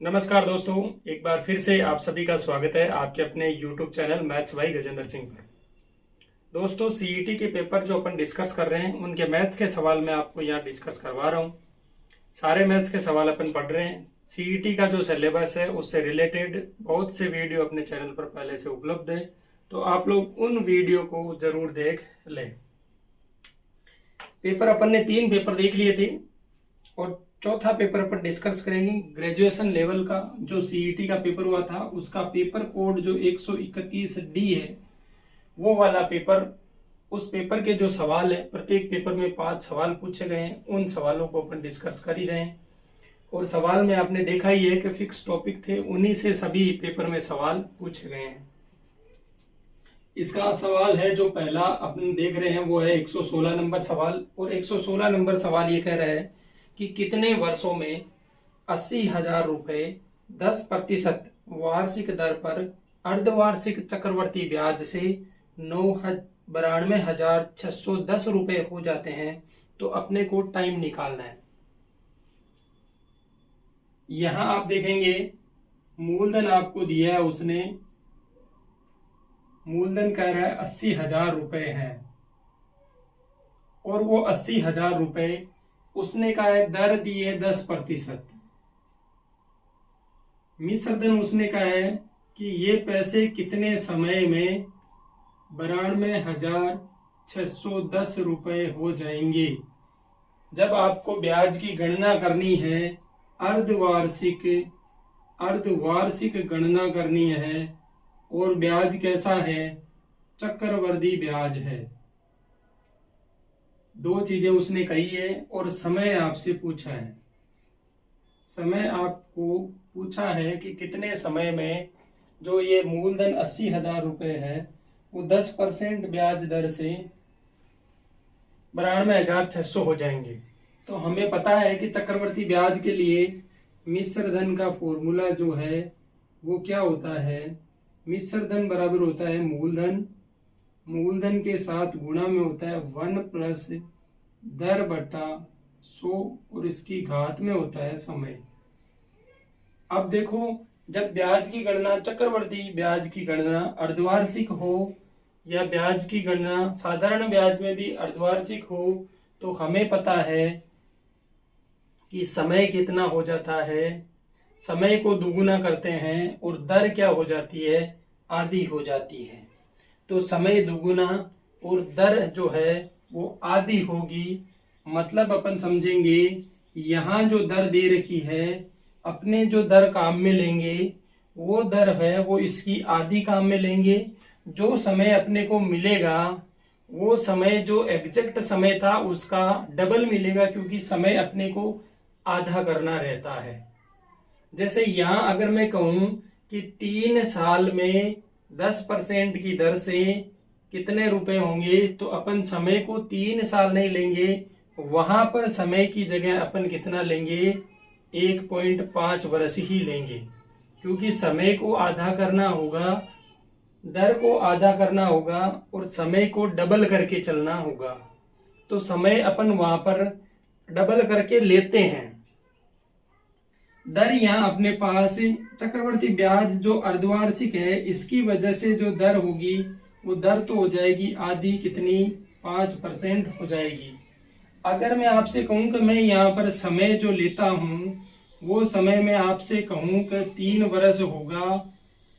नमस्कार दोस्तों, एक बार फिर से आप सभी का स्वागत है आपके अपने YouTube channel maths by Gajendra Singh पर। दोस्तों, सीईटी के पेपर जो अपन डिस्कस कर रहे हैं उनके मैथ्स के सवाल मैं आपको यहाँ डिस्कस करवा रहा हूँ। सारे मैथ्स के सवाल अपन पढ़ रहे हैं। सीईटी का जो सिलेबस है उससे रिलेटेड बहुत से वीडियो अपने चैनल पर पहले से उपलब्ध है, तो आप लोग उन वीडियो को जरूर देख लें। पेपर अपन ने 3 पेपर देख लिए थे और चौथा पेपर अपन डिस्कस करेंगे। ग्रेजुएशन लेवल का जो सीईटी का पेपर हुआ था उसका पेपर कोड जो 131D है वो वाला पेपर, उस पेपर के जो सवाल है, प्रत्येक पेपर में 5 सवाल पूछे गए हैं, उन सवालों को अपन डिस्कस कर ही रहे हैं। और सवाल में आपने देखा ही है कि फिक्स टॉपिक थे, उन्हीं से सभी पेपर में सवाल पूछे गए हैं। इसका सवाल है जो पहला अपन देख रहे हैं वो है 116 नंबर सवाल। और 116 नंबर सवाल ये कह रहा है कि कितने वर्षों में 80,000 रुपए 10% वार्षिक दर पर अर्धवार्षिक चक्रवर्ती ब्याज से 92,610 रुपए हो जाते हैं, तो अपने को टाइम निकालना है। यहां आप देखेंगे मूलधन आपको दिया है, उसने मूलधन कह रहा है 80,000 रुपए है और वो 80,000 रुपए उसने कहा है दर दी है 10%। मिश्र धन उसने कहा है कि ये पैसे कितने समय में 92,610 रुपए हो जाएंगे। जब आपको ब्याज की गणना करनी है, अर्धवार्षिक गणना करनी है, और ब्याज कैसा है, चक्रवर्ती ब्याज है। 2 चीजें उसने कही है और समय आपसे पूछा है। समय आपको पूछा है कि कितने समय में जो ये मूलधन 80,000 रुपए है वो 10% ब्याज दर से 92,600 हो जाएंगे। तो हमें पता है कि चक्रवर्ती ब्याज के लिए मिश्र धन का फॉर्मूला जो है वो क्या होता है, मिश्र धन बराबर होता है मूलधन के साथ गुणा में होता है 1 प्लस दर बटा 100 और इसकी घात में होता है समय। अब देखो, जब ब्याज की गणना, चक्रवर्ती ब्याज की गणना अर्धवार्षिक हो या ब्याज की गणना साधारण ब्याज में भी अर्धवार्षिक हो, तो हमें पता है कि समय कितना हो जाता है। समय को दुगुना करते हैं और दर क्या हो जाती है, आधी हो जाती है। तो समय दुगुना और दर जो है वो आधी होगी। मतलब अपन समझेंगे यहाँ जो दर दे रखी है, अपने जो दर काम में लेंगे वो दर है वो इसकी आधी काम में लेंगे। जो समय अपने को मिलेगा वो समय जो एग्जैक्ट समय था उसका डबल मिलेगा, क्योंकि समय अपने को आधा करना रहता है। जैसे यहाँ अगर मैं कहूं कि 3 साल में 10% की दर से कितने रुपए होंगे, तो अपन समय को 3 साल नहीं लेंगे, वहां पर समय की जगह अपन कितना लेंगे, 1.5 वर्ष ही लेंगे, क्योंकि समय को आधा करना होगा, दर को आधा करना होगा और समय को डबल करके चलना होगा। तो समय अपन वहां पर डबल करके लेते हैं। दर यहाँ अपने पास चक्रवर्ती ब्याज जो अर्धवार्षिक है, इसकी वजह से जो दर होगी वो दर तो हो जाएगी आधी, कितनी, 5% हो जाएगी। अगर मैं आपसे कहूं कि मैं यहाँ पर समय जो लेता हूं वो समय मैं आपसे कहूं कि 3 वर्ष होगा,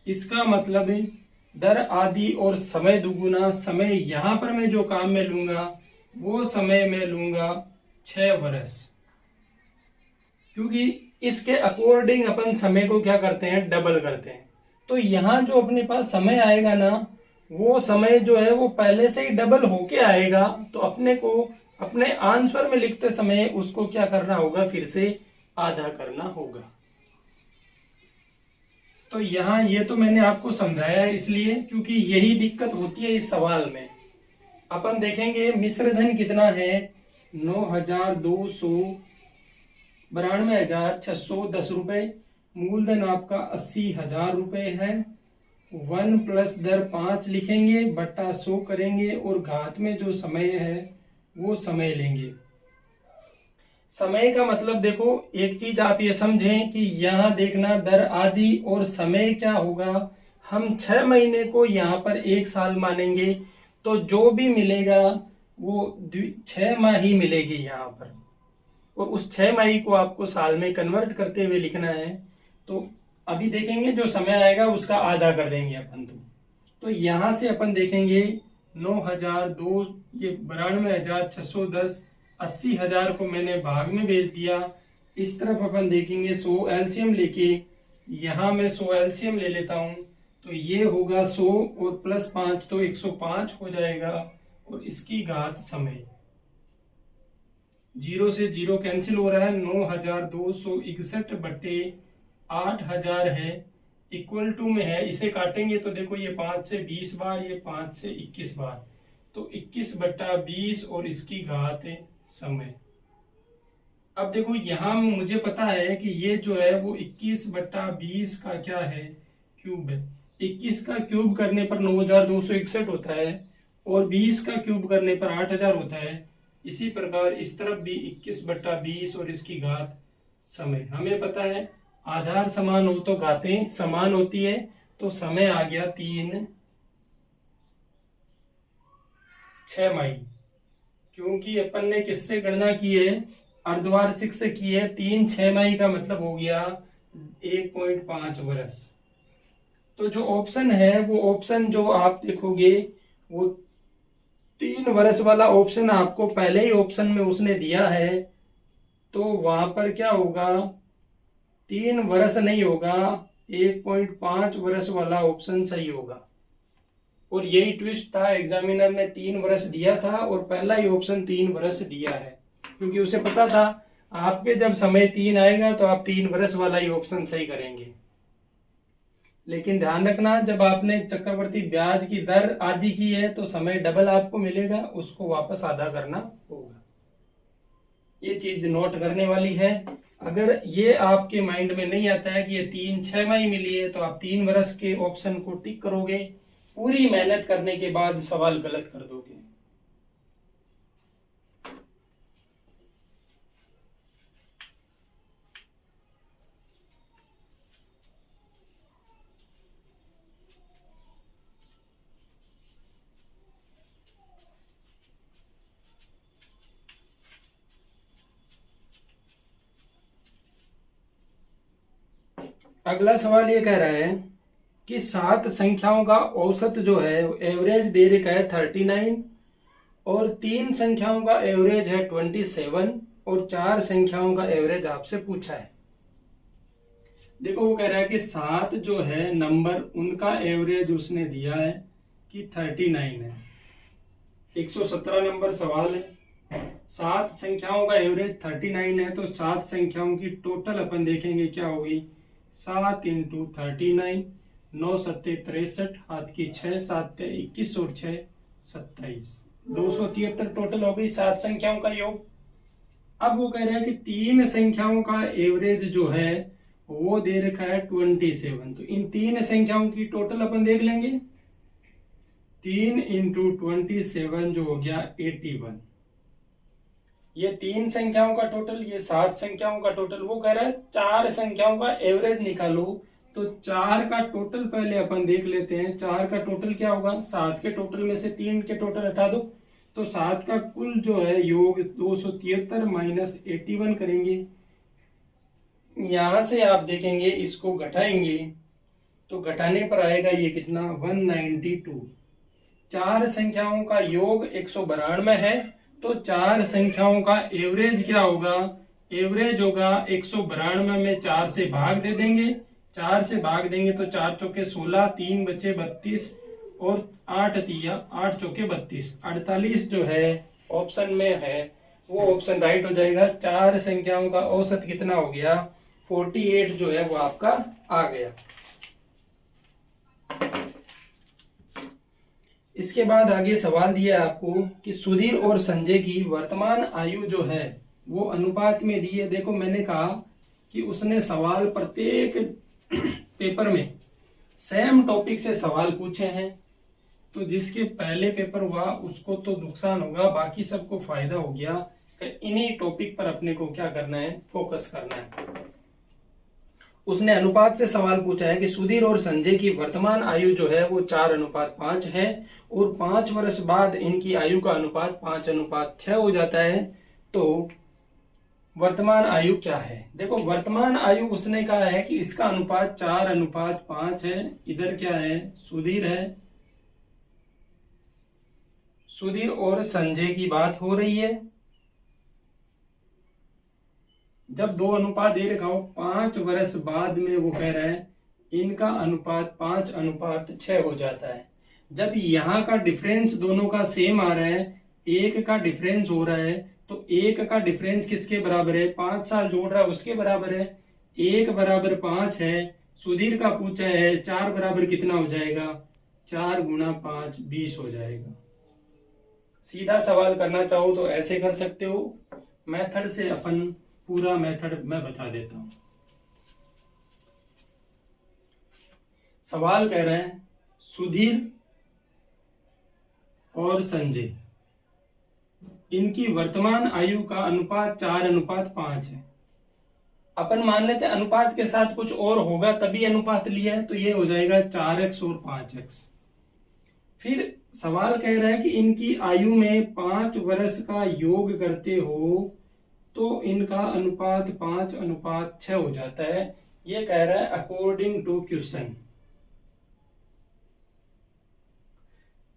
इसका मतलब दर आधी और समय दुगुना। समय यहाँ पर मैं जो काम में लूंगा वो समय में लूंगा 6 वर्ष, क्योंकि इसके अकॉर्डिंग अपन समय को क्या करते हैं, डबल करते हैं। तो यहाँ जो अपने पास समय आएगा ना, वो समय जो है वो पहले से ही डबल होके आएगा। तो अपने को अपने आंसर में लिखते समय उसको क्या करना होगा, फिर से आधा करना होगा। तो यहाँ ये तो मैंने आपको समझाया है इसलिए क्योंकि यही दिक्कत होती है इस सवाल में। अपन देखेंगे मिश्र धन कितना है, 9,292,610 रुपए। मूलधन आपका 80,000 रुपए है। 1 प्लस दर 5 लिखेंगे, बटा 100 करेंगे और घात में जो समय है वो समय लेंगे। समय का मतलब देखो, एक चीज आप ये समझें कि यहाँ देखना दर आदि और समय क्या होगा, हम 6 महीने को यहाँ पर 1 साल मानेंगे, तो जो भी मिलेगा वो 6 माही मिलेगी यहाँ पर, और उस 6 माही को आपको साल में कन्वर्ट करते हुए लिखना है। तो अभी देखेंगे जो समय आएगा उसका आधा कर देंगे अपन। तो यहाँ से अपन देखेंगे 9,002, ये 92,610, 80,000 को मैंने भाग में भेज दिया। इस तरफ अपन देखेंगे 100 एलसीएम लेके, यहाँ मैं 100 एलसीएम ले लेता हूँ, तो ये होगा 100 और प्लस 5 तो 105 हो जाएगा, और इसकी घात समय, 0 से 0 कैंसिल हो रहा है, 9,261 बटे 8,000 है, इक्वल टू में है, इसे काटेंगे तो देखो ये 5 से 20 बार, ये 5 से 21 बार, तो 21 बटा 20 और इसकी घात समय। अब देखो यहाँ मुझे पता है कि ये जो है वो 21 बटा 20 का क्या है, क्यूब है। 21 का क्यूब करने पर 9,261 होता है, और 20 का क्यूब करने पर 8,000 होता है। इसी प्रकार इस तरफ भी 21 बटा 20 और इसकी घात समय। हमें पता है आधार समान हो तो घातें समान होती है, तो समय आ गया 3 6 माही, क्योंकि अपन ने किससे गणना की है, अर्धवार्षिक से की है। 3 6 माही का मतलब हो गया 1.5 वर्ष। तो जो ऑप्शन है वो ऑप्शन जो आप देखोगे वो 3 वर्ष वाला ऑप्शन आपको पहले ही ऑप्शन में उसने दिया है, तो वहां पर क्या होगा, 3 वर्ष नहीं होगा, 1.5 वर्ष वाला ऑप्शन सही होगा। और यही ट्विस्ट था, एग्जामिनर ने 3 वर्ष दिया था और पहला ही ऑप्शन 3 वर्ष दिया है, क्योंकि उसे पता था आपके जब समय 3 आएगा तो आप 3 वर्ष वाला ही ऑप्शन सही करेंगे। लेकिन ध्यान रखना, जब आपने चक्रवर्ती ब्याज की दर आधी की है तो समय डबल आपको मिलेगा, उसको वापस आधा करना होगा। ये चीज नोट करने वाली है। अगर ये आपके माइंड में नहीं आता है कि ये 3 6 माही मिली है, तो आप 3 वर्ष के ऑप्शन को टिक करोगे, पूरी मेहनत करने के बाद सवाल गलत कर दोगे। अगला सवाल ये कह रहा है कि 7 संख्याओं का औसत जो है एवरेज दे रखा है 39, और 3 संख्याओं का एवरेज है 27, और 4 संख्याओं का एवरेज आपसे पूछा है। देखो वो कह रहा है कि 7 जो है नंबर, उनका एवरेज उसने दिया है कि 39 है। 117 नंबर सवाल है, 7 संख्याओं का एवरेज 39 है, तो 7 संख्याओं की टोटल अपन देखेंगे क्या होगी, 7 × 39, 9 7 63, हाथ की 6, 7 21 और 6 27, 273 टोटल हो गई 7 संख्याओं का योग। अब वो कह रहा है कि 3 संख्याओं का एवरेज जो है वो दे रखा है 27, तो इन 3 संख्याओं की टोटल अपन देख लेंगे। 3 × 27 जो हो गया 81। ये 3 संख्याओं का टोटल, ये 7 संख्याओं का टोटल। वो कह रहा है 4 संख्याओं का एवरेज निकालो, तो 4 का टोटल पहले अपन देख लेते हैं। 4 का टोटल क्या होगा, 7 के टोटल में से 3 के टोटल हटा दो, तो 7 का कुल जो है योग 273 माइनस 81 करेंगे। यहां से आप देखेंगे इसको घटाएंगे तो घटाने पर आएगा ये कितना, 192। 4 संख्याओं का योग 192 है, तो 4 संख्याओं का एवरेज क्या होगा, एवरेज होगा 192 में 4 से भाग दे देंगे। 4 से भाग देंगे तो 4 चौके 16, 3 बचे 32 और 8 तिया 8 चौके 32, 48 जो है ऑप्शन में है वो ऑप्शन राइट हो जाएगा। 4 संख्याओं का औसत कितना हो गया, 48 जो है वो आपका आ गया। इसके बाद आगे सवाल दिया है आपको कि सुधीर और संजय की वर्तमान आयु जो है वो अनुपात में दी है। देखो मैंने कहा कि उसने सवाल प्रत्येक पेपर में सेम टॉपिक से सवाल पूछे हैं, तो जिसके पहले पेपर हुआ उसको तो नुकसान होगा, बाकी सबको फायदा हो गया। फिर इन्हीं टॉपिक पर अपने को क्या करना है, फोकस करना है। उसने अनुपात से सवाल पूछा है कि सुधीर और संजय की वर्तमान आयु जो है वो 4:5 है और 5 वर्ष बाद इनकी आयु का अनुपात 5:6 हो जाता है। तो वर्तमान आयु क्या है? देखो, वर्तमान आयु उसने कहा है कि इसका अनुपात 4:5 है। इधर क्या है, सुधीर है, सुधीर और संजय की बात हो रही है। जब दो अनुपात दे रखा हो, 5 वर्ष बाद में वो कह रहा है इनका अनुपात 5:6 हो जाता है। जब यहाँ का डिफरेंस दोनों का सेम आ रहा है, एक का डिफरेंस हो रहा है, तो एक का डिफरेंस किसके बराबर है? 5 साल जोड़ रहा है उसके बराबर है। 1 बराबर 5 है। सुधीर का पूछा है 4 बराबर कितना हो जाएगा? 4 गुना 5 20 हो जाएगा। सीधा सवाल करना चाहो तो ऐसे कर सकते हो, मेथड से अपन पूरा मेथड मैं बता देता हूं। सवाल कह रहे हैं सुधीर और संजय इनकी वर्तमान आयु का अनुपात 4:5 है। अपन मान लेते हैं अनुपात के साथ कुछ और होगा तभी अनुपात लिया है, तो ये हो जाएगा 4x और 5x। फिर सवाल कह रहा है कि इनकी आयु में 5 वर्ष का योग करते हो तो इनका अनुपात 5:6 हो जाता है। ये कह रहा है अकॉर्डिंग टू क्वेश्चन।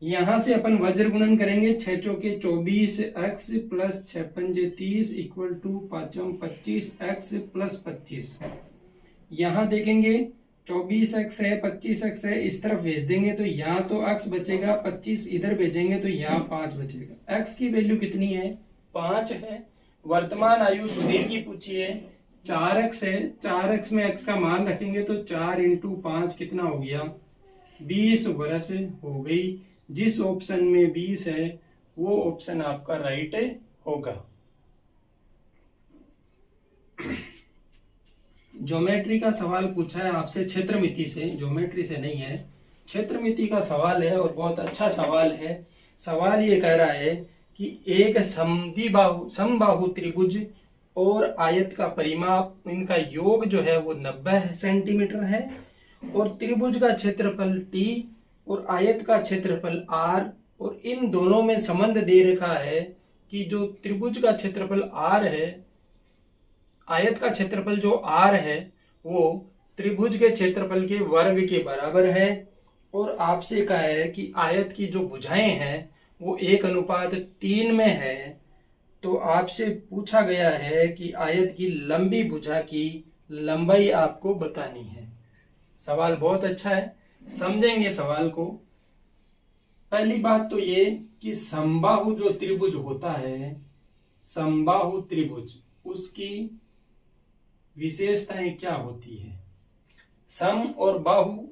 यहां से अपन वज्र गुणन करेंगे, 6 चौके 24x प्लस 6 पंजे 30 इक्वल टू 5 25x प्लस 25। यहां देखेंगे 24x है, 25x है, इस तरफ भेज देंगे तो यहाँ तो x बचेगा, 25 इधर भेजेंगे तो यहाँ 5 बचेगा। x की वैल्यू कितनी है? 5 है। वर्तमान आयु सुधीर की पूछी है 4x है। 4x में x का मान रखेंगे तो 4 × 5 कितना हो गया? 20 वर्ष हो गई। जिस ऑप्शन में 20 है वो ऑप्शन आपका राइट होगा। ज्योमेट्री का सवाल पूछा है आपसे, क्षेत्रमिति से, ज्योमेट्री से नहीं है, क्षेत्रमिति का सवाल है और बहुत अच्छा सवाल है। सवाल ये कह रहा है कि एक समबाहु त्रिभुज और आयत का परिमाप, इनका योग जो है वो 90 सेंटीमीटर है और त्रिभुज का क्षेत्रफल t और आयत का क्षेत्रफल r, और इन दोनों में संबंध दे रखा है कि जो त्रिभुज का क्षेत्रफल r है, आयत का क्षेत्रफल जो r है वो त्रिभुज के क्षेत्रफल के वर्ग के बराबर है। और आपसे कहा है कि आयत की जो भुजाएं हैं वो 1:3 में है। तो आपसे पूछा गया है कि आयत की लंबी भुजा की लंबाई आपको बतानी है। सवाल बहुत अच्छा है, समझेंगे सवाल को। पहली बात तो ये कि समबाहु जो त्रिभुज होता है, समबाहु त्रिभुज, उसकी विशेषताएं क्या होती है? सम और बाहु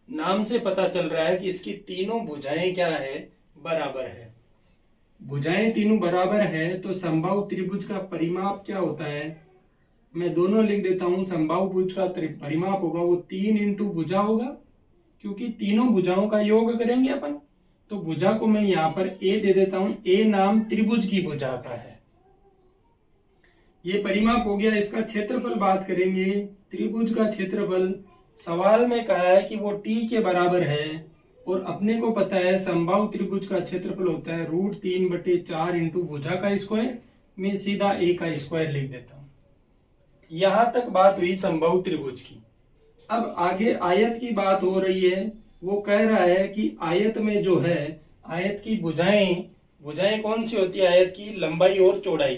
नाम से पता चल रहा है कि इसकी तीनों भुजाएं क्या है? बराबर है। भुजाएं तीनों बराबर है तो समबाहु त्रिभुज का परिमाप क्या होता है? मैं दोनों लिख देता हूं। समबाहु भुज का परिमाप होगा वो 3 × भुजा होगा, क्योंकि तीनों भुजाओं का योग करेंगे अपन। तो भुजा को मैं यहाँ पर a दे देता हूं। a नाम त्रिभुज की भुजा का है। ये परिमाप हो गया। इसका क्षेत्रफल बात करेंगे। त्रिभुज का क्षेत्रफल सवाल में कहा है कि वो t के बराबर है और अपने को पता है समबाहु त्रिभुज का क्षेत्रफल होता है √3/4 × भुजा का स्क्वायर। मैं सीधा a का स्क्वायर लिख देता हूं। यहां तक बात हुई समबाहु त्रिभुज की। अब आगे आयत की बात हो रही है। वो कह रहा है कि आयत में जो है, आयत की भुजाएं कौन सी होती है? आयत की लंबाई और चौड़ाई।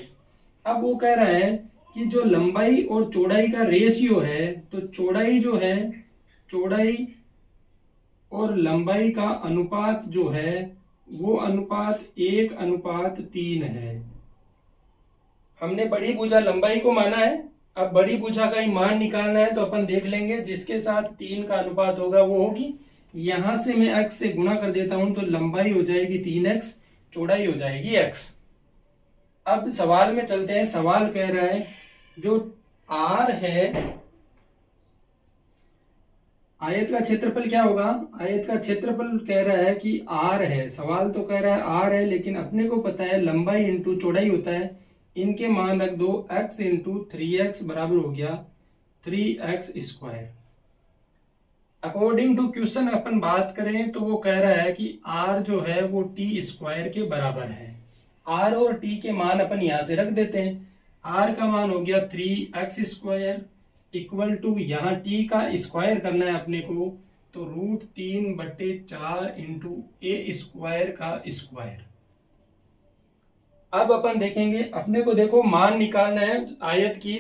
अब वो कह रहा है कि जो लंबाई और चौड़ाई का रेशियो है, तो चौड़ाई जो है, चौड़ाई और लंबाई का अनुपात जो है वो अनुपात 1:3 है। हमने बड़ी भुजा लंबाई को माना है। अब बड़ी भुजा का ही मान निकालना है तो अपन देख लेंगे, जिसके साथ 3 का अनुपात होगा वो होगी। यहां से मैं x से गुणा कर देता हूं तो लंबाई हो जाएगी 3x, चौड़ाई हो जाएगी x। अब सवाल में चलते हैं। सवाल कह रहा है जो r है, आयत का क्षेत्रफल क्या होगा? आयत का क्षेत्रफल कह रहा है कि r है। सवाल तो कह रहा है r है, लेकिन अपने को पता है लंबाई इंटू चौड़ाई होता है इनके मान रख दो, x इंटू 3x बराबर हो गया 3x²। अकॉर्डिंग टू क्वेश्चन अपन बात करें तो वो कह रहा है कि r जो है वो t² के बराबर है। r और t के मान अपन यहां से रख देते हैं। r का मान हो गया 3x² इक्वल टू यहाँ t का स्क्वायर करना है अपने को, तो √3/4 इंटू a² का स्क्वायर। अब अपन देखेंगे, अपने को देखो मान निकालना है आयत की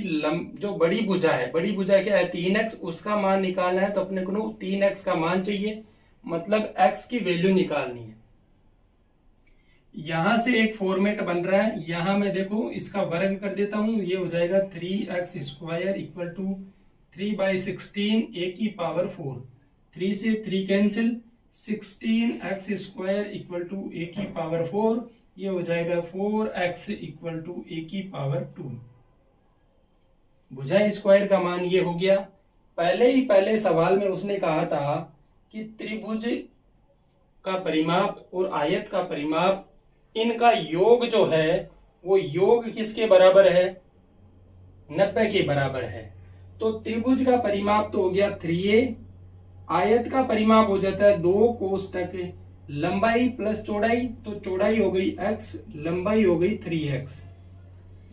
जो बड़ी भुजा है, बड़ी भुजा क्या है 3x, उसका मान निकालना है। तो अपने को 3x का मान चाहिए, मतलब x की वैल्यू निकालनी है। यहां से एक फॉर्मेट बन रहा है, यहां मैं देखो इसका वर्ग कर देता हूं, ये हो जाएगा 3x² इक्वल टू 3/16 a⁴। 3 से 3 cancel, 16x² equal to a⁴, ये हो जाएगा 4x इक्वल टू a⁴। भुजा स्क्वायर का मान ये हो गया। पहले सवाल में उसने कहा था कि त्रिभुज का परिमाप और आयत का परिमाप, इनका योग जो है वो योग किसके बराबर है, 90 के बराबर है। तो त्रिभुज का परिमाप तो हो गया 3a, आयत का परिमाप हो जाता है 2 कोष्टक लंबाई प्लस चौड़ाई, तो चौड़ाई हो गई x, लंबाई हो गई 3x।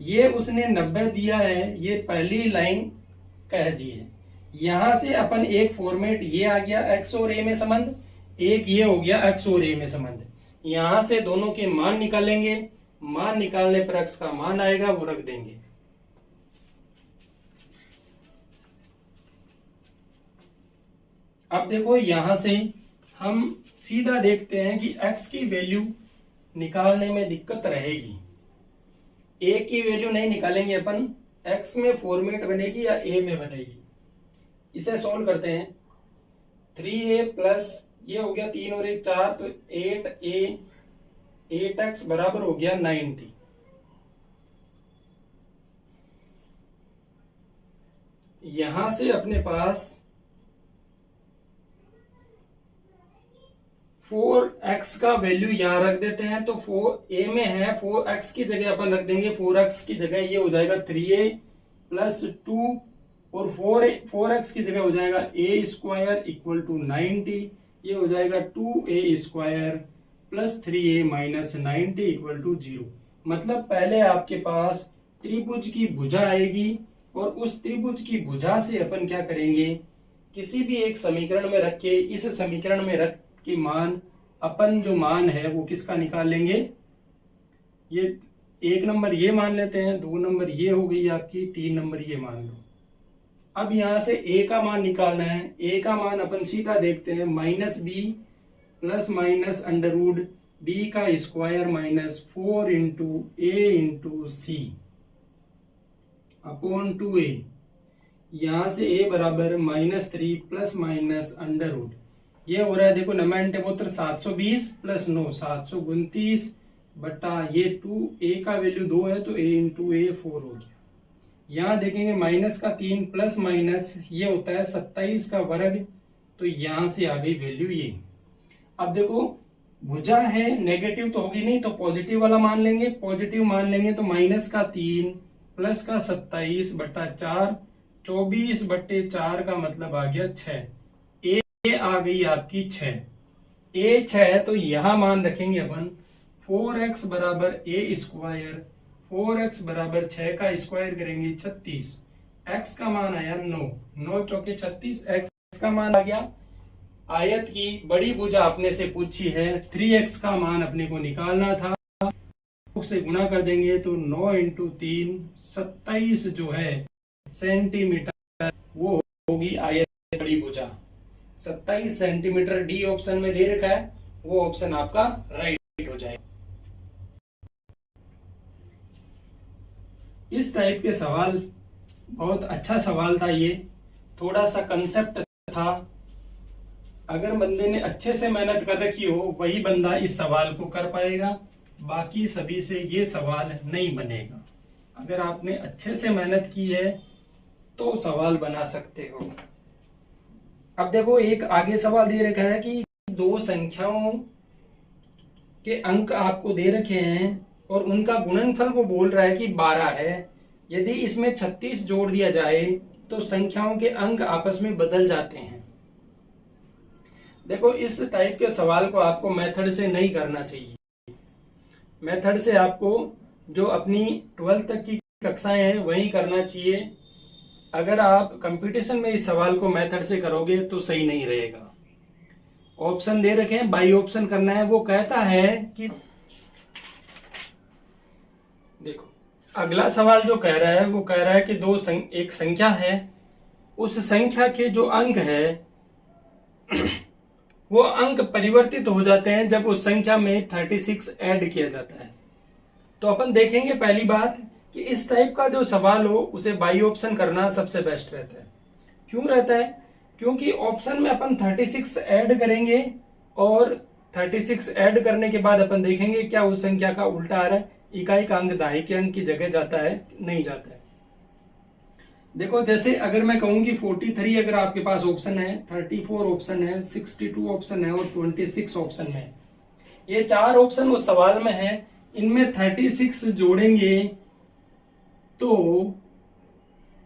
ये उसने 90 दिया है, ये पहली लाइन कह दी है। यहां से अपन एक फॉर्मेट, ये आ गया x और a में संबंध, एक ये हो गया x और a में संबंध। यहां से दोनों के मान निकालेंगे, मान निकालने पर x का मान आएगा, वो रख देंगे। अब देखो यहां से हम सीधा देखते हैं कि x की वैल्यू निकालने में दिक्कत रहेगी। a की वैल्यू नहीं निकालेंगे अपन, x में फॉर्मेट बनेगी या a में बनेगी। इसे सॉल्व करते हैं। 3a प्लस ये हो गया 3 और 1 4, तो 8a 8x बराबर हो गया 90। यहां से अपने पास 4x का वैल्यू यहां रख देते हैं, तो 4a में है, 4x की जगह अपन रख देंगे, 4x की जगह ये हो जाएगा 3a प्लस 2, और 4x की जगह हो जाएगा a² इक्वल टू 90, ये हो जाएगा 2a² plus 3a minus 90 equal to 0। मतलब पहले आपके पास त्रिभुज की भुजा आएगी, और उस त्रिभुज की भुजा से अपन क्या करेंगे, किसी भी एक समीकरण में रख के, इस समीकरण में रख कि मान, अपन जो मान है वो किसका निकाल लेंगे। ये 1 नंबर ये मान लेते हैं, 2 नंबर ये हो गई आपकी, 3 नंबर ये मान लो। अब यहां से a का मान निकालना है। a का मान अपन सीधा देखते हैं, -b plus minus under b का square minus 4 into a into c upon 2a। यहां से a बराबर -3 प्लस माइनस अंडर, ये हो रहा है देखो 9 720 प्लस 9 729 बटा ये 2a का वैल्यू 2 है, तो a इंटू a 4 हो गया। यहाँ देखेंगे माइनस का 3 प्लस माइनस ये होता है 27 का वर्ग, तो यहां से आ गई वैल्यू ये। अब देखो भुजा है, नेगेटिव तो होगी नहीं, तो पॉजिटिव वाला मान लेंगे। पॉजिटिव मान लेंगे तो माइनस का 3 प्लस का 27 बटा 4, 24/4 का मतलब आ गया 6। ये आ गई आपकी 6, a 6 है, तो यहां मान रखेंगे अपन 4x बराबर a², 4x बराबर 6 का स्क्वायर करेंगे 36, x का मान आया 9, 9 चौके 36, x का मान आ गया। आयत की बड़ी भुजा अपने से पूछी है, 3x का मान अपने को निकालना था, उसे गुणा कर देंगे तो 9 इंटू 3 27 जो है सेंटीमीटर, वो होगी आयत बड़ी भुजा। 27 सेंटीमीटर डी ऑप्शन में दे रखा है, वो ऑप्शन आपका राइट हो जाएगा। इस टाइप के सवाल बहुत अच्छा सवाल था, ये थोड़ा सा कंसेप्ट था। अगर बंदे ने अच्छे से मेहनत कर रखी हो, वही बंदा इस सवाल को कर पाएगा, बाकी सभी से ये सवाल नहीं बनेगा। अगर आपने अच्छे से मेहनत की है तो सवाल बना सकते हो। अब देखो एक आगे सवाल दे रखा है कि दो संख्याओं के अंक आपको दे रखे हैं और उनका गुणनफल वो बोल रहा है कि 12 है। यदि इसमें 36 जोड़ दिया जाए तो संख्याओं के अंक आपस में बदल जाते हैं। देखो, इस टाइप के सवाल को आपको मेथड से नहीं करना चाहिए। मेथड से आपको जो अपनी 12th तक की कक्षाएं हैं वही करना चाहिए। अगर आप कंपटीशन में इस सवाल को मेथड से करोगे तो सही नहीं रहेगा। ऑप्शन दे रखे हैं, बाई ऑप्शन करना है। वो कहता है कि देखो, अगला सवाल जो कह रहा है वो कह रहा है कि एक संख्या है, उस संख्या के जो अंक है वो अंक परिवर्तित हो जाते हैं जब उस संख्या में 36 ऐड किया जाता है। तो अपन देखेंगे पहली बात कि इस टाइप का जो सवाल हो उसे बाई ऑप्शन करना सबसे बेस्ट रहता है। क्यों रहता है? क्योंकि ऑप्शन में अपन 36 ऐड करेंगे और 36 ऐड करने के बाद अपन देखेंगे क्या उस संख्या का उल्टा आ रहा है, इकाई का अंक दहाई के अंक की जगह जाता है, नहीं जाता है। देखो, जैसे अगर मैं कहूं कि 43 अगर आपके पास ऑप्शन है, 34 ऑप्शन है, 62 ऑप्शन है और 26 ऑप्शन में, ये 4 ऑप्शन उस सवाल में है, इनमें 36 जोड़ेंगे तो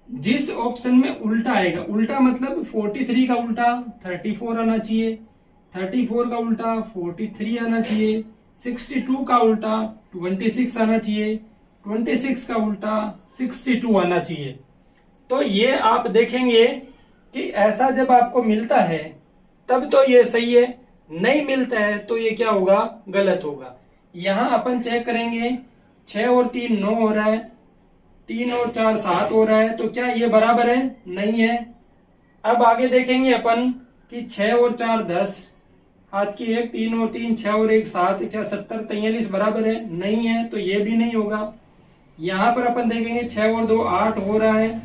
जिस ऑप्शन में उल्टा आएगा, उल्टा मतलब 43 का उल्टा 34 आना चाहिए, 34 का उल्टा 43 आना चाहिए, 62 का उल्टा 26 आना चाहिए, 26 का उल्टा 62 आना चाहिए। तो ये आप देखेंगे कि ऐसा जब आपको मिलता है तब तो ये सही है, नहीं मिलता है तो ये क्या होगा, गलत होगा। यहां अपन चेक करेंगे, 6 और 3 9 हो रहा है, 3 और 4 7 हो रहा है, तो क्या ये बराबर है? नहीं है। अब आगे देखेंगे अपन कि 6 और 4 10, हाथ की 1, 3 और 3 6 और 1 7, क्या 70 43 बराबर है? नहीं है, तो ये भी नहीं होगा। यहां पर अपन देखेंगे 6 और 2 8 हो रहा है,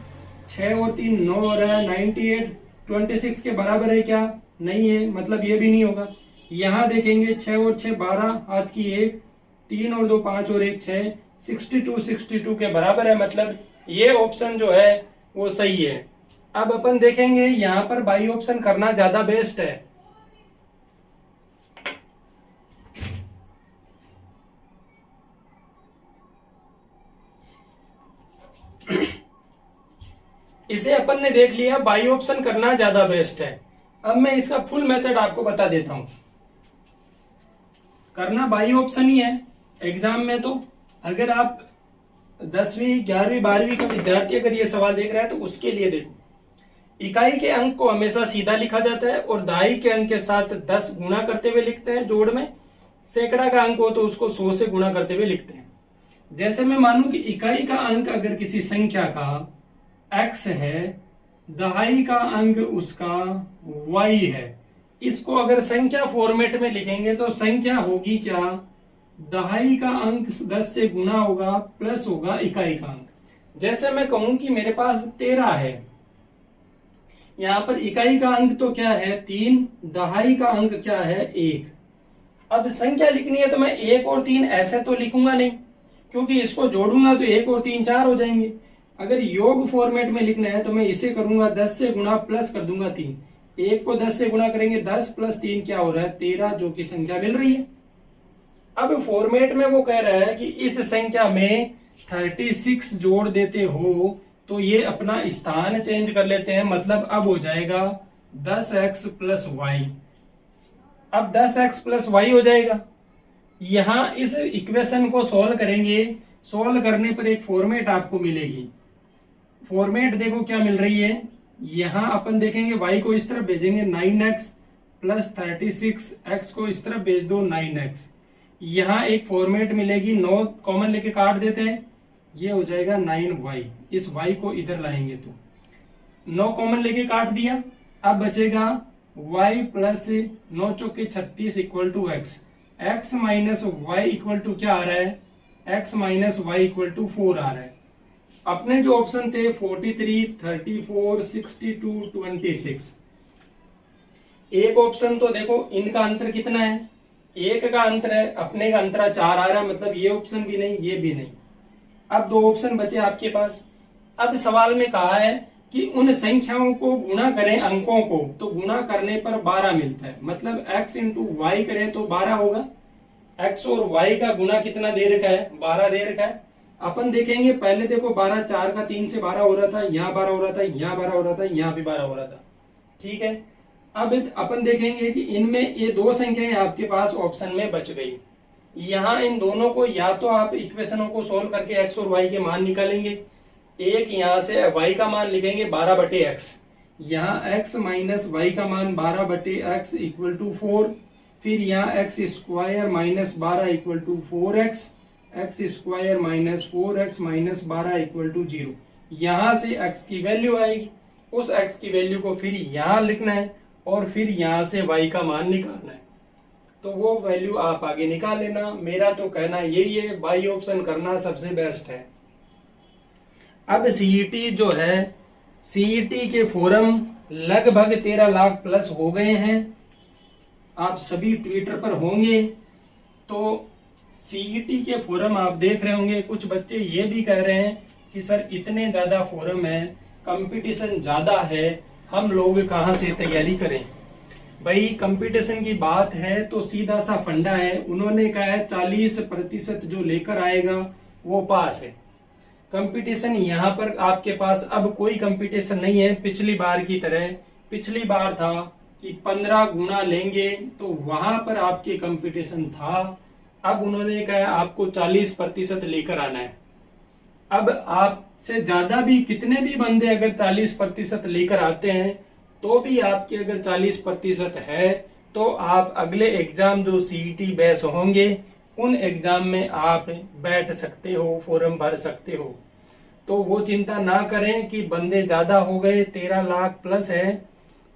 6 और 3 9 हो रहा है, 98 26 के बराबर है क्या? नहीं है, मतलब ये भी नहीं होगा। यहां देखेंगे 6 और 6 12, हाथ की 1, 3 और 2 5 और 1 6, 62 के बराबर है, मतलब ये ऑप्शन जो है वो सही है। अब अपन देखेंगे यहां पर बाई ऑप्शन करना ज्यादा बेस्ट है। इसे अपन ने देख लिया, बाई ऑप्शन करना ज्यादा बेस्ट है। अब मैं इसका फुल मेथड आपको बता देता हूं। करना बाई ऑप्शन ही है एग्जाम में। तो अगर आप 10वीं 11वीं 12वीं का विद्यार्थी अगर ये सवाल देख रहा है तो उसके लिए देखो, इकाई के अंक को हमेशा सीधा लिखा जाता है और दहाई के अंक के साथ 10 गुणा करते हुए लिखते हैं जोड़ में। सैकड़ा का अंक हो तो उसको 100 से गुणा करते हुए लिखते हैं। जैसे मैं मानूं कि इकाई का अंक अगर किसी संख्या का x है, दहाई का अंक उसका y है, इसको अगर संख्या फॉर्मेट में लिखेंगे तो संख्या होगी क्या, दहाई का अंक 10 से गुना होगा प्लस होगा इकाई का अंक। जैसे मैं कहूं कि मेरे पास 13 है, यहां पर इकाई का अंक तो क्या है 3, दहाई का अंक क्या है 1। अब संख्या लिखनी है तो मैं 1 और 3 ऐसे तो लिखूंगा नहीं, क्योंकि इसको जोड़ूंगा तो 1 और 3 4 हो जाएंगे। अगर योग फॉर्मेट में लिखना है तो मैं इसे करूंगा 10 से गुणा प्लस कर दूंगा 3, 1 को 10 से गुणा करेंगे 10 प्लस 3 क्या हो रहा है 13, जो की संख्या मिल रही है। अब फॉर्मेट में वो कह रहा है कि इस संख्या में 36 जोड़ देते हो तो ये अपना स्थान चेंज कर लेते हैं, मतलब अब हो जाएगा 10x प्लस वाई। अब 10x प्लस वाई हो जाएगा। यहां इस इक्वेशन को सॉल्व करेंगे, सॉल्व करने पर एक फॉर्मेट आपको मिलेगी। फॉर्मेट देखो क्या मिल रही है, यहां अपन देखेंगे y को इस तरफ भेजेंगे 9x प्लस 36, x को इस तरफ भेज दो 9x। यहां एक फॉर्मेट मिलेगी, 9 कॉमन लेके काट देते हैं, ये हो जाएगा 9y। इस y को इधर लाएंगे तो 9 कॉमन लेके काट दिया, अब बचेगा y प्लस 9 चौके 36 equal to x। x minus y equal to क्या आ रहा है, x minus y equal to 4 आ रहा है। अपने जो ऑप्शन थे 43, 34, 62, 26, एक ऑप्शन तो देखो इनका अंतर कितना है, 1 का अंतर है, अपने का अंतरा 4 आ रहा है, मतलब ये ऑप्शन भी नहीं ये भी नहीं। अब 2 ऑप्शन बचे आपके पास। अब सवाल में कहा है कि उन संख्याओं को गुणा करें अंकों को, तो गुणा करने पर 12 मिलता है, मतलब x इंटू वाई करें तो 12 होगा, x और y का गुना कितना दे रखा है, 12 दे रखा है। अपन देखेंगे पहले, देखो 12 4 का 3 से 12 हो रहा था, यहाँ 12 हो रहा था, यहाँ 12 हो रहा था, यहाँ भी 12 हो रहा था, ठीक है। अब अपन देखेंगे कि इनमें ये दो संख्याएं आपके पास ऑप्शन में बच गई। यहाँ इन दोनों को या तो आप इक्वेशनों को सोल्व करके x और y के मान निकालेंगे, एक यहाँ से y का मान लिखेंगे 12/x, यहाँ x माइनस वाई का मान 12/x इक्वल टू 4, फिर यहाँ x square minus 12 equal to 4x, x square minus 4x minus 12 equal to 0। यहाँ से x की वैल्यू आएगी, उस x की वैल्यू को फिर यहाँ लिखना है और फिर यहाँ से y का मान निकालना है, तो वो वैल्यू आप आगे निकाल लेना। मेरा तो कहना यही है, बाई ऑप्शन करना सबसे बेस्ट है। अब सीईटी जो है, सीईटी के फॉर्म लगभग 13 लाख प्लस हो गए हैं, आप सभी ट्विटर पर होंगे। तो सीईटी के फॉर्म आप देख रहे होंगे, कुछ बच्चे ये भी कह रहे हैं कि सर इतने ज्यादा फॉर्म है, कंपटीशन ज्यादा है, हम लोग कहाँ से तैयारी करें। भाई कंपटीशन की बात है तो सीधा सा फंडा है, उन्होंने कहा है 40% जो लेकर आएगा वो पास है। कंपटीशन यहाँ पर आपके पास अब कोई कंपटीशन नहीं है पिछली बार की तरह। पिछली बार था कि 15 गुना लेंगे तो वहां पर आपके कंपटीशन था, अब उन्होंने कहा आपको 40% लेकर आना है। अब आपसे ज्यादा भी कितने भी बंदे अगर 40% लेकर आते हैं तो भी आपके अगर 40% है तो आप अगले एग्जाम जो सीईटी बेस होंगे उन एग्जाम में आप बैठ सकते हो, फॉर्म भर सकते हो। तो वो चिंता ना करें कि बंदे ज्यादा हो गए, 13 लाख प्लस है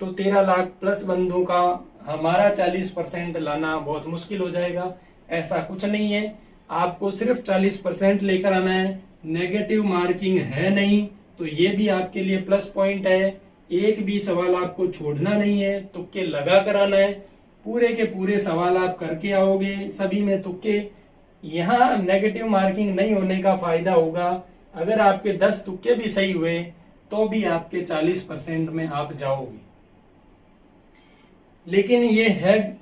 तो 13 लाख प्लस बंदों का हमारा 40% लाना बहुत मुश्किल हो जाएगा। ऐसा कुछ नहीं है, आपको सिर्फ 40% लेकर आना है, नेगेटिव मार्किंग है नहीं, तो ये भी आपके लिए प्लस पॉइंट है। एक भी सवाल आपको छोड़ना नहीं है, तुक्के लगा कर आना है, पूरे के पूरे सवाल आप करके आओगे, सभी में तुक्के। यहाँ नेगेटिव मार्किंग नहीं होने का फायदा होगा, अगर आपके 10 तुक्के भी सही हुए तो भी आपके 40% में आप जाओगे। लेकिन ये है,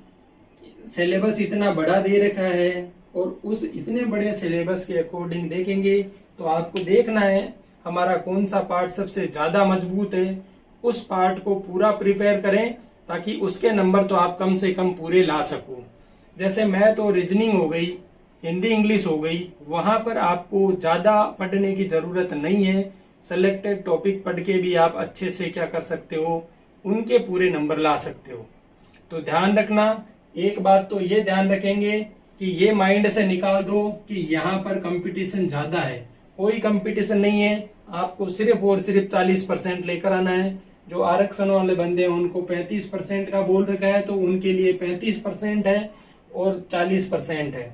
सिलेबस इतना बड़ा दे रखा है और उस इतने बड़े सिलेबस के अकॉर्डिंग देखेंगे तो आपको देखना है हमारा कौन सा पार्ट सबसे ज्यादा मजबूत है, उस पार्ट को पूरा प्रिपेयर करें ताकि उसके नंबर तो आप कम से कम पूरे ला सको। जैसे मैं तो रीजनिंग हो गई, हिंदी इंग्लिश हो गई, वहां पर आपको ज्यादा पढ़ने की जरूरत नहीं है, सेलेक्टेड टॉपिक पढ़ के भी आप अच्छे से क्या कर सकते हो, उनके पूरे नंबर ला सकते हो। तो ध्यान रखना, एक बात तो ये ध्यान रखेंगे कि ये माइंड से निकाल दो कि यहाँ पर कंपटीशन ज्यादा है। कोई कंपटीशन नहीं है, आपको सिर्फ और सिर्फ 40% लेकर आना है। जो आरक्षण वाले बंदे हैं उनको 35% का बोल रखा है, तो उनके लिए 35% है और 40% है।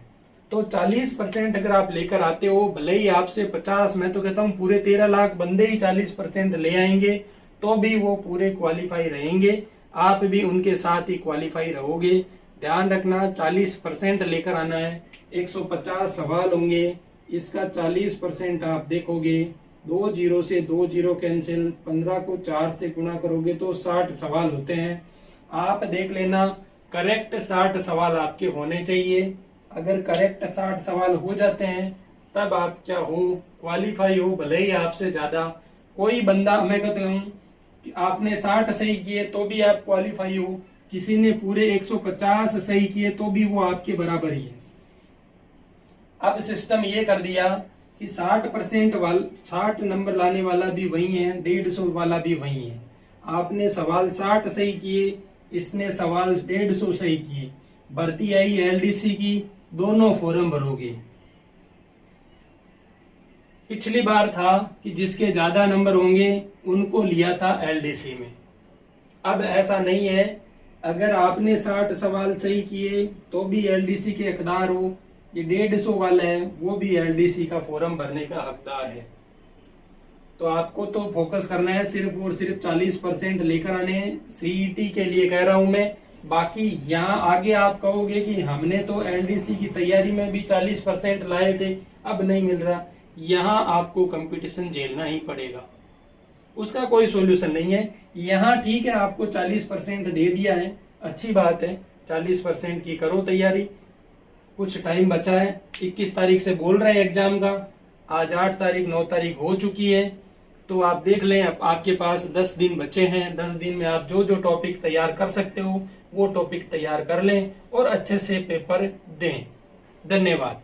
तो 40% अगर आप लेकर आते हो, भले ही आपसे 50, मैं तो कहता हूँ पूरे 13 लाख बंदे ही 40% ले आएंगे तो भी वो पूरे क्वालिफाई रहेंगे, आप भी उनके साथ ही क्वालिफाई रहोगे। ध्यान रखना 40% लेकर आना है। 150 सवाल होंगे, इसका 40% आप देखोगे, 2 0 से 2 0 कैंसिल, 15 को 4 से गुणा करोगे तो 60 सवाल होते हैं। आप देख लेना, करेक्ट 60 सवाल आपके होने चाहिए। अगर करेक्ट 60 सवाल हो जाते हैं तब आप क्या हो, क्वालिफाई हो। भले ही आपसे ज्यादा कोई बंदा, मैं कहता हूँ कि आपने 60 सही किए तो भी आप क्वालिफाई हो, किसी ने पूरे 150 सही किए तो भी वो आपके बराबर ही है। अब सिस्टम ये कर दिया कि 60 नंबर लाने वाला भी वही है, 150 वाला भी वही है। आपने सवाल 60 सही किए, इसने सवाल 150 सही किए, भर्ती आई एलडीसी की, दोनों फॉर्म भरोगे। पिछली बार था कि जिसके ज्यादा नंबर होंगे उनको लिया था एलडीसी में, अब ऐसा नहीं है। अगर आपने 60 सवाल सही किए तो भी एलडीसी के हकदार हो, ये 150 वाला है वो भी एलडीसी का फॉर्म भरने का हकदार है। तो आपको तो फोकस करना है, सिर्फ और सिर्फ 40% लेकर आने हैं। सीईटी के लिए कह रहा हूं मैं, बाकी यहाँ आगे आप कहोगे कि हमने तो एलडीसी की तैयारी में भी 40% लाए थे, अब नहीं मिल रहा, यहाँ आपको कंपटीशन झेलना ही पड़ेगा, उसका कोई सॉल्यूशन नहीं है। यहाँ ठीक है, आपको 40% दे दिया है, अच्छी बात है, 40% की करो तैयारी, कुछ टाइम बचा है। 21 तारीख से बोल रहे हैं एग्जाम का, आज 8 तारीख 9 तारीख हो चुकी है। तो आप देख लें, अब आपके पास 10 दिन बचे हैं। 10 दिन में आप जो जो टॉपिक तैयार कर सकते हो वो टॉपिक तैयार कर लें और अच्छे से पेपर दें। धन्यवाद।